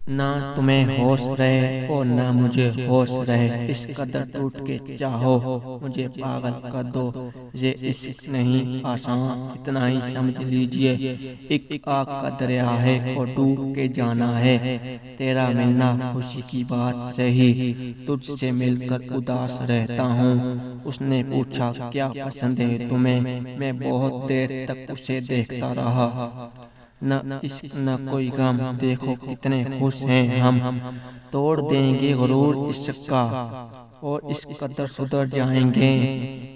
نہ تمہیں ہوش رہے اور نہ مجھے ہوش رہے، اس قدر ٹوٹ کے چاہو مجھے پاگل کر دو۔ یہ عشق نہیں آسان، اتنا ہی سمجھ لیجئے، ایک آگ کا دریا ہے اور ڈوب کے جانا ہے۔ تیرا ملنا خوشی کی بات سہی، تجھ سے مل کر اداس رہتا ہوں۔ اس نے پوچھا کیا پسند ہے تمہیں، میں بہت دیر تک اسے دیکھتا رہا۔ نہ عشق نہ کوئی غم، دیکھو کتنے خوش ہیں ہم، توڑ دیں گے غرور عشق کا اور اس قدر سدھر جائیں گے۔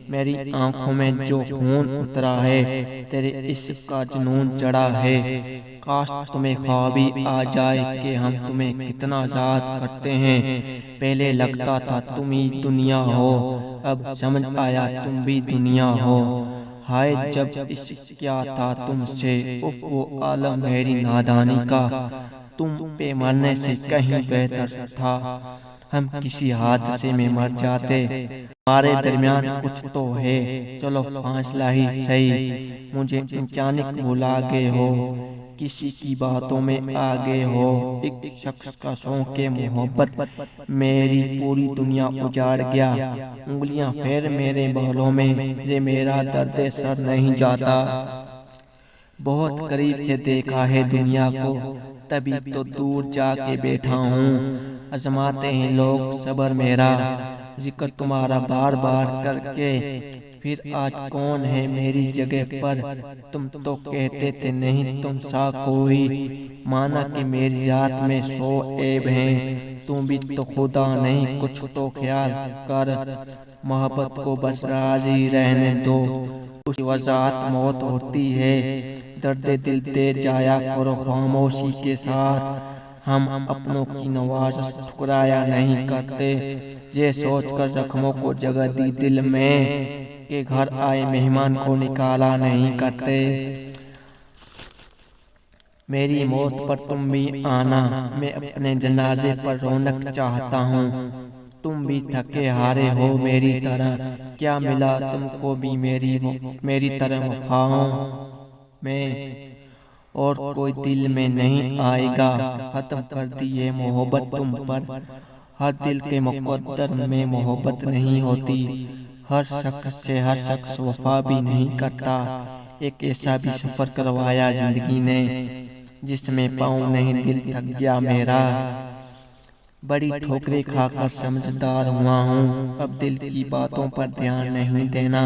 میری آنکھوں میں جو خون اترا ہے، تیرے عشق کا جنون چڑھا ہے۔ کاش تمہیں خوابی آ جائے کہ ہم تمہیں کتنا یاد کرتے ہیں۔ پہلے لگتا تھا تم ہی دنیا ہو، اب سمجھ آیا تم بھی دنیا ہو۔ ہائے جب عشق کیا تھا تم سے، اف وہ عالم میری نادانی کا، تم پہ مرنے سے کہیں بہتر تھا ہم کسی حادثے میں مر جاتے۔ ہمارے درمیان کچھ تو ہے، چلو فاصلہ ہی صحیح، مجھے اچانک بھلا گئے ہو، کسی کی باتوں میں آ گئے ہو۔ ایک شخص کا شوق محبت میری پوری دنیا اجاڑ گیا، انگلیاں پھیر میرے بالوں میں، یہ میرا درد سر نہیں جاتا۔ بہت قریب سے دیکھا ہے دنیا کو، تبھی تو دور جا کے بیٹھا ہوں۔ آزماتے ہیں لوگ صبر میرا، ذکر تمہارا بار بار کر کے، پھر آج کون ہے میری جگہ پر۔ تم تو کہتے تھے نہیں تم سا کوئی، مانا کہ میری ذات میں 100 عیب ہیں، تم بھی تو خدا نہیں، کچھ تو خیال کر۔ محبت کو بس راضی رہنے دو، اس کی وضاحت موت ہوتی ہے۔ درد دل دے جایا کرو خاموشی کے ساتھ، ہم اپنوں کی نوازش ٹھکرایا نہیں کرتے۔ یہ سوچ کر زخموں کو جگہ دی دل میں کہ گھر آئے مہمان کو نکالا نہیں کرتے۔ میری موت پر تم بھی آنا، میں اپنے جنازے پر رونق چاہتا ہوں۔ تم بھی تھکے ہارے ہو میری طرح، کیا ملا تم کو بھی میری طرح وفاؤں میں، اور کوئی دل میں نہیں آئے گا۔ ختم کر دی ہے محبت تم پر، ہر دل کے مقدر میں محبت نہیں ہوتی۔ ہر شخص سے ہر شخص وفا بھی نہیں کرتا۔ ایک ایسا بھی سفر کروایا زندگی نے، جس میں پاؤں نہیں دل تھک گیا میرا۔ بڑی ٹھوکریں کھا کر سمجھدار ہوا ہوں، اب دل کی باتوں پر دھیان نہیں دینا۔